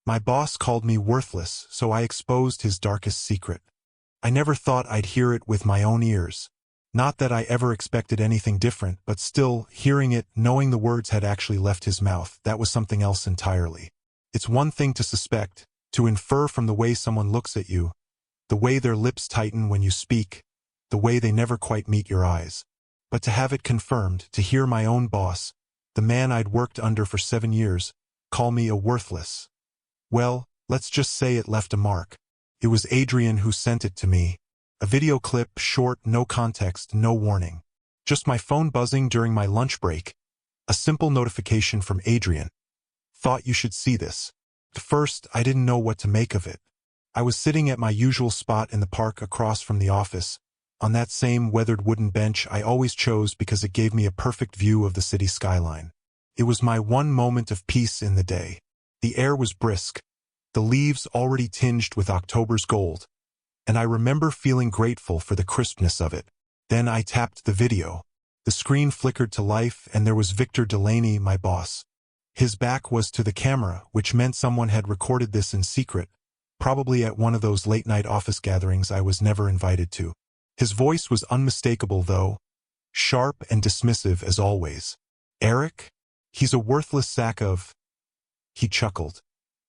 My boss called me worthless, so I exposed his darkest secret. I never thought I'd hear it with my own ears. Not that I ever expected anything different, but still, hearing it, knowing the words had actually left his mouth, that was something else entirely. It's one thing to suspect, to infer from the way someone looks at you, the way their lips tighten when you speak, the way they never quite meet your eyes. But to have it confirmed, to hear my own boss, the man I'd worked under for 7 years, call me a worthless. Well, let's just say it left a mark. It was Adrian who sent it to me. A video clip, short, no context, no warning. Just my phone buzzing during my lunch break. A simple notification from Adrian. Thought you should see this. At first, I didn't know what to make of it. I was sitting at my usual spot in the park across from the office, on that same weathered wooden bench I always chose because it gave me a perfect view of the city skyline. It was my one moment of peace in the day. The air was brisk, the leaves already tinged with October's gold, and I remember feeling grateful for the crispness of it. Then I tapped the video. The screen flickered to life, and there was Victor Delaney, my boss. His back was to the camera, which meant someone had recorded this in secret, probably at one of those late-night office gatherings I was never invited to. His voice was unmistakable, though, sharp and dismissive as always. "Eric? He's a worthless sack of—" He chuckled,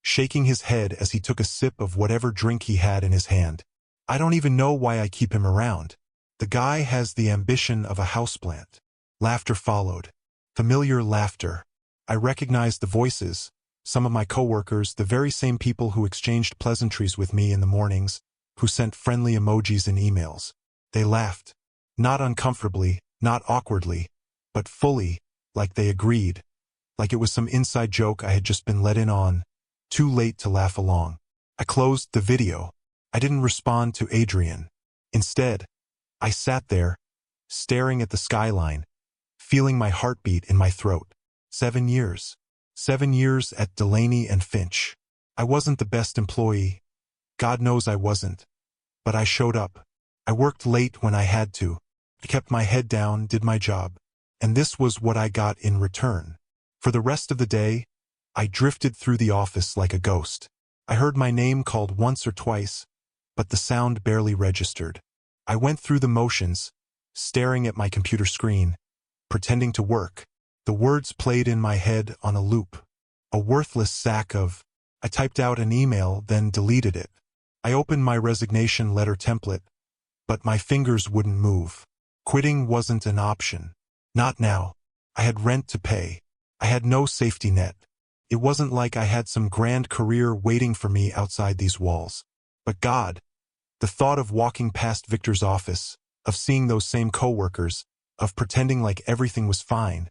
shaking his head as he took a sip of whatever drink he had in his hand. "I don't even know why I keep him around. The guy has the ambition of a houseplant." Laughter followed. Familiar laughter. I recognized the voices, some of my coworkers, the very same people who exchanged pleasantries with me in the mornings, who sent friendly emojis in emails. They laughed. Not uncomfortably, not awkwardly, but fully, like they agreed. Like it was some inside joke I had just been let in on, too late to laugh along. I closed the video. I didn't respond to Adrian. Instead, I sat there, staring at the skyline, feeling my heartbeat in my throat. 7 years. 7 years at Delaney and Finch. I wasn't the best employee. God knows I wasn't. But I showed up. I worked late when I had to. I kept my head down, did my job. And this was what I got in return. For the rest of the day, I drifted through the office like a ghost. I heard my name called once or twice, but the sound barely registered. I went through the motions, staring at my computer screen, pretending to work. The words played in my head on a loop. A worthless sack of... I typed out an email, then deleted it. I opened my resignation letter template, but my fingers wouldn't move. Quitting wasn't an option. Not now. I had rent to pay. I had no safety net. It wasn't like I had some grand career waiting for me outside these walls. But God, the thought of walking past Victor's office, of seeing those same coworkers, of pretending like everything was fine,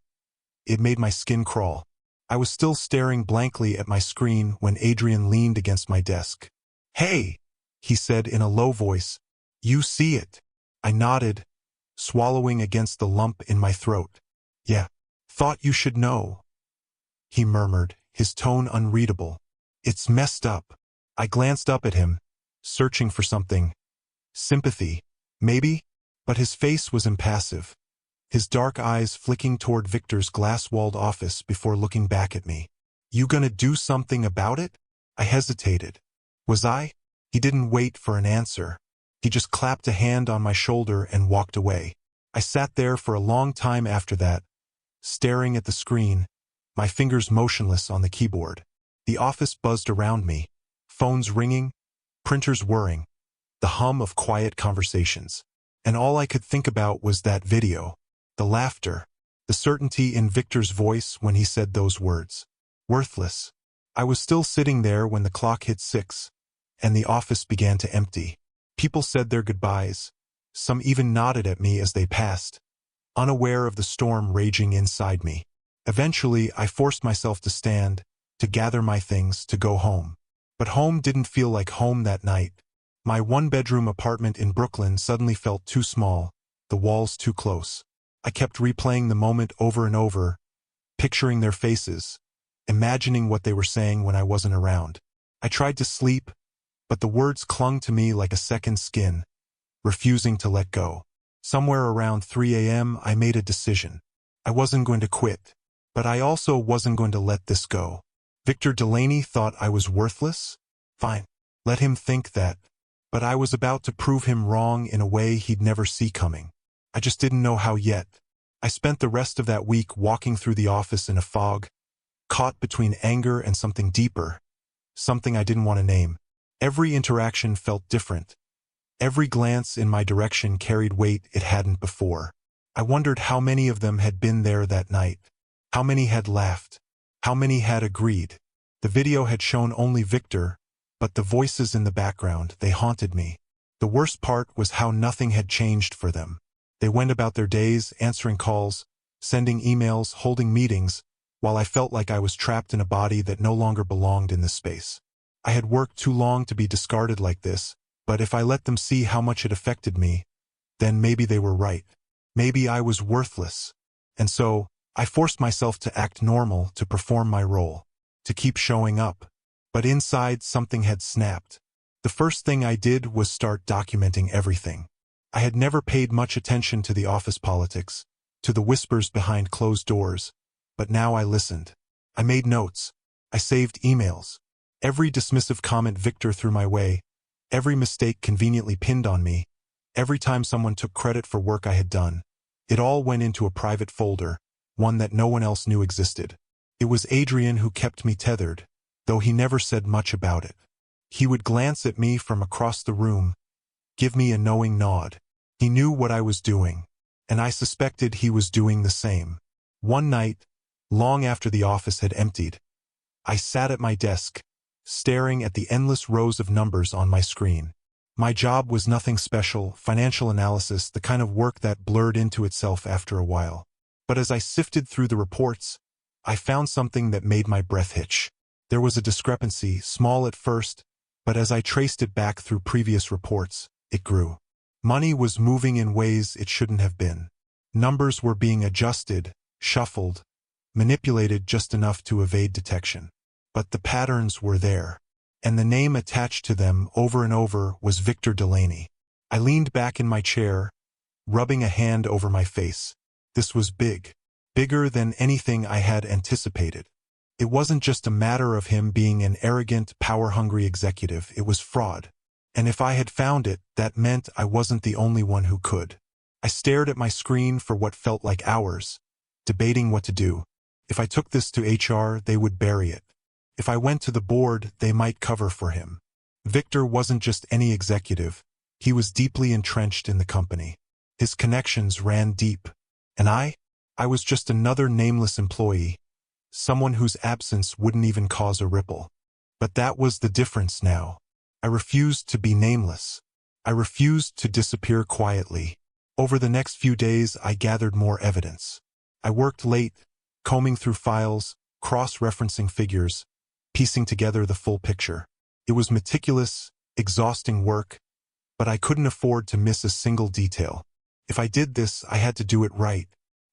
it made my skin crawl. I was still staring blankly at my screen when Adrian leaned against my desk. "Hey," he said in a low voice. "You see it?" I nodded, swallowing against the lump in my throat. "Yeah. Thought you should know," he murmured, his tone unreadable. "It's messed up." I glanced up at him, searching for something. Sympathy, maybe? But his face was impassive, his dark eyes flicking toward Victor's glass-walled office before looking back at me. "You gonna do something about it?" I hesitated. Was I? He didn't wait for an answer. He just clapped a hand on my shoulder and walked away. I sat there for a long time after that, staring at the screen, my fingers motionless on the keyboard. The office buzzed around me, phones ringing, printers whirring, the hum of quiet conversations. And all I could think about was that video, the laughter, the certainty in Victor's voice when he said those words. Worthless. I was still sitting there when the clock hit 6, and the office began to empty. People said their goodbyes. Some even nodded at me as they passed, unaware of the storm raging inside me. Eventually, I forced myself to stand, to gather my things, to go home. But home didn't feel like home that night. My one-bedroom apartment in Brooklyn suddenly felt too small, the walls too close. I kept replaying the moment over and over, picturing their faces, imagining what they were saying when I wasn't around. I tried to sleep, but the words clung to me like a second skin, refusing to let go. Somewhere around 3 a.m., I made a decision. I wasn't going to quit, but I also wasn't going to let this go. Victor Delaney thought I was worthless? Fine. Let him think that. But I was about to prove him wrong in a way he'd never see coming. I just didn't know how yet. I spent the rest of that week walking through the office in a fog, caught between anger and something deeper, something I didn't want to name. Every interaction felt different. Every glance in my direction carried weight it hadn't before. I wondered how many of them had been there that night. How many had laughed? How many had agreed? The video had shown only Victor, but the voices in the background, they haunted me. The worst part was how nothing had changed for them. They went about their days, answering calls, sending emails, holding meetings, while I felt like I was trapped in a body that no longer belonged in this space. I had worked too long to be discarded like this, but if I let them see how much it affected me, then maybe they were right. Maybe I was worthless. And so, I forced myself to act normal, to perform my role, to keep showing up. But inside, something had snapped. The first thing I did was start documenting everything. I had never paid much attention to the office politics, to the whispers behind closed doors, but now I listened. I made notes. I saved emails. Every dismissive comment Victor threw my way, every mistake conveniently pinned on me, every time someone took credit for work I had done, it all went into a private folder, one that no one else knew existed. It was Adrian who kept me tethered, though he never said much about it. He would glance at me from across the room, give me a knowing nod. He knew what I was doing, and I suspected he was doing the same. One night, long after the office had emptied, I sat at my desk, staring at the endless rows of numbers on my screen. My job was nothing special, financial analysis, the kind of work that blurred into itself after a while. But as I sifted through the reports, I found something that made my breath hitch. There was a discrepancy, small at first, but as I traced it back through previous reports, it grew. Money was moving in ways it shouldn't have been. Numbers were being adjusted, shuffled, manipulated just enough to evade detection. But the patterns were there, and the name attached to them over and over was Victor Delaney. I leaned back in my chair, rubbing a hand over my face. This was big, bigger than anything I had anticipated. It wasn't just a matter of him being an arrogant, power-hungry executive, it was fraud. And if I had found it, that meant I wasn't the only one who could. I stared at my screen for what felt like hours, debating what to do. If I took this to HR, they would bury it. If I went to the board, they might cover for him. Victor wasn't just any executive. He was deeply entrenched in the company. His connections ran deep. And I was just another nameless employee, someone whose absence wouldn't even cause a ripple. But that was the difference now. I refused to be nameless. I refused to disappear quietly. Over the next few days, I gathered more evidence. I worked late, combing through files, cross-referencing figures, piecing together the full picture. It was meticulous, exhausting work, but I couldn't afford to miss a single detail. If I did this, I had to do it right.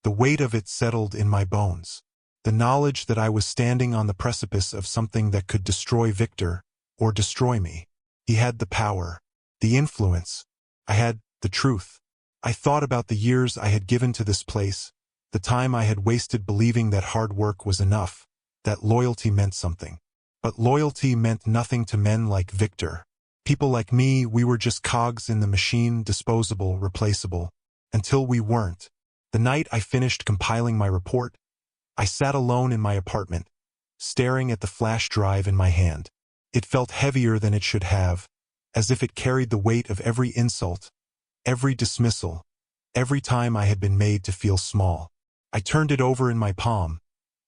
The weight of it settled in my bones. The knowledge that I was standing on the precipice of something that could destroy Victor, or destroy me. He had the power, the influence. I had the truth. I thought about the years I had given to this place, the time I had wasted believing that hard work was enough, that loyalty meant something. But loyalty meant nothing to men like Victor. People like me, we were just cogs in the machine, disposable, replaceable, until we weren't. The night I finished compiling my report, I sat alone in my apartment, staring at the flash drive in my hand. It felt heavier than it should have, as if it carried the weight of every insult, every dismissal, every time I had been made to feel small. I turned it over in my palm,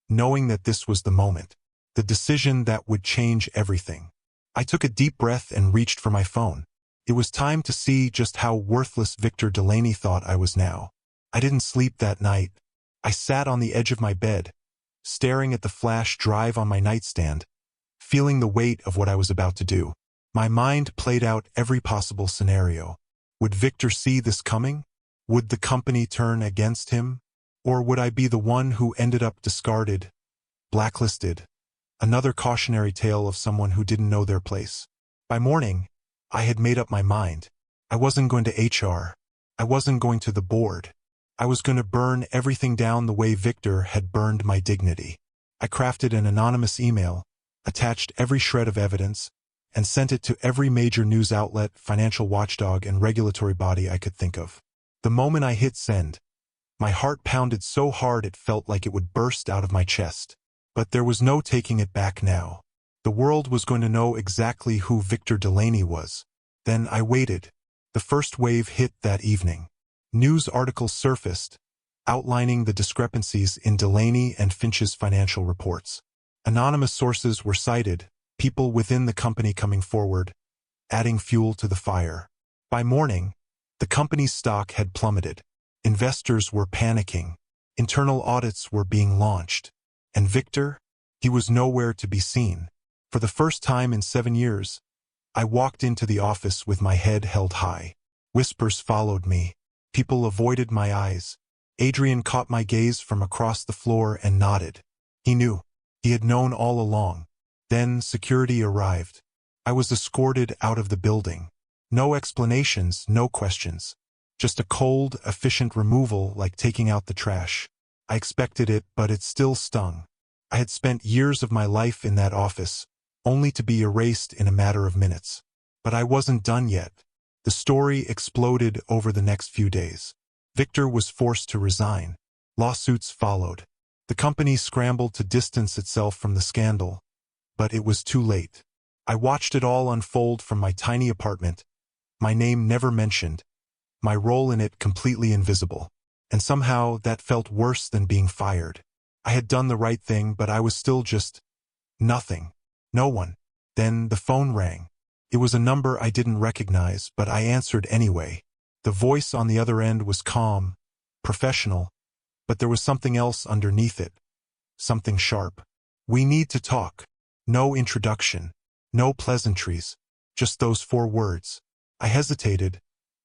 knowing that this was the moment, the decision that would change everything. I took a deep breath and reached for my phone. It was time to see just how worthless Victor Delaney thought I was now. I didn't sleep that night. I sat on the edge of my bed, staring at the flash drive on my nightstand, feeling the weight of what I was about to do. My mind played out every possible scenario. Would Victor see this coming? Would the company turn against him? Or would I be the one who ended up discarded, blacklisted? Another cautionary tale of someone who didn't know their place. By morning, I had made up my mind. I wasn't going to HR. I wasn't going to the board. I was going to burn everything down the way Victor had burned my dignity. I crafted an anonymous email, attached every shred of evidence, and sent it to every major news outlet, financial watchdog, and regulatory body I could think of. The moment I hit send, my heart pounded so hard it felt like it would burst out of my chest. But there was no taking it back now. The world was going to know exactly who Victor Delaney was. Then I waited. The first wave hit that evening. News articles surfaced, outlining the discrepancies in Delaney and Finch's financial reports. Anonymous sources were cited, people within the company coming forward, adding fuel to the fire. By morning, the company's stock had plummeted. Investors were panicking. Internal audits were being launched. And Victor? He was nowhere to be seen. For the first time in 7 years, I walked into the office with my head held high. Whispers followed me. People avoided my eyes. Adrian caught my gaze from across the floor and nodded. He knew. He had known all along. Then security arrived. I was escorted out of the building. No explanations, no questions. Just a cold, efficient removal like taking out the trash. I expected it, but it still stung. I had spent years of my life in that office, only to be erased in a matter of minutes. But I wasn't done yet. The story exploded over the next few days. Victor was forced to resign. Lawsuits followed. The company scrambled to distance itself from the scandal, but it was too late. I watched it all unfold from my tiny apartment, my name never mentioned, my role in it completely invisible. And somehow that felt worse than being fired. I had done the right thing, but I was still just nothing. No one. Then the phone rang. It was a number I didn't recognize, but I answered anyway. The voice on the other end was calm, professional, but there was something else underneath it. Something sharp. "We need to talk." No introduction. No pleasantries. Just those 4 words. I hesitated,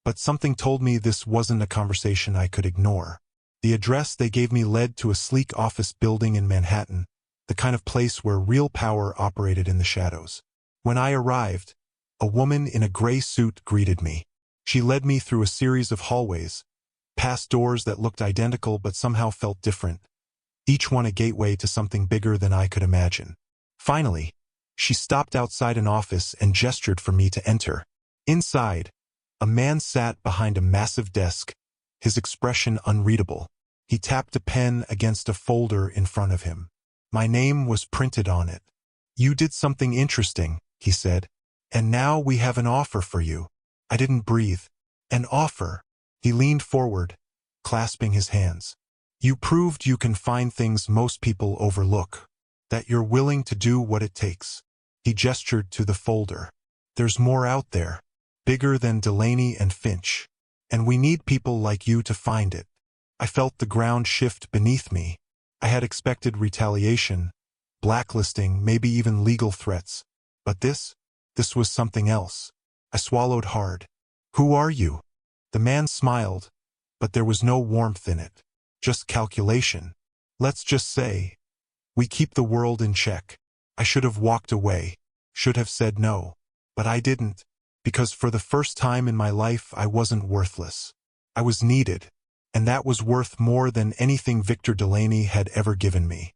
but something told me this wasn't a conversation I could ignore. The address they gave me led to a sleek office building in Manhattan, the kind of place where real power operated in the shadows. When I arrived, a woman in a gray suit greeted me. She led me through a series of hallways, past doors that looked identical but somehow felt different, each one a gateway to something bigger than I could imagine. Finally, she stopped outside an office and gestured for me to enter. Inside, a man sat behind a massive desk, his expression unreadable. He tapped a pen against a folder in front of him. My name was printed on it. "You did something interesting," he said, "and now we have an offer for you." I didn't breathe. An offer? He leaned forward, clasping his hands. "You proved you can find things most people overlook, that you're willing to do what it takes." He gestured to the folder. "There's more out there, bigger than Delaney and Finch, and we need people like you to find it." I felt the ground shift beneath me. I had expected retaliation, blacklisting, maybe even legal threats. But this was something else. I swallowed hard. "Who are you?" The man smiled, but there was no warmth in it. Just calculation. Let's just say, we keep the world in check. I should have walked away, should have said no. But I didn't, because for the first time in my life I wasn't worthless. I was needed, and that was worth more than anything Victor Delaney had ever given me.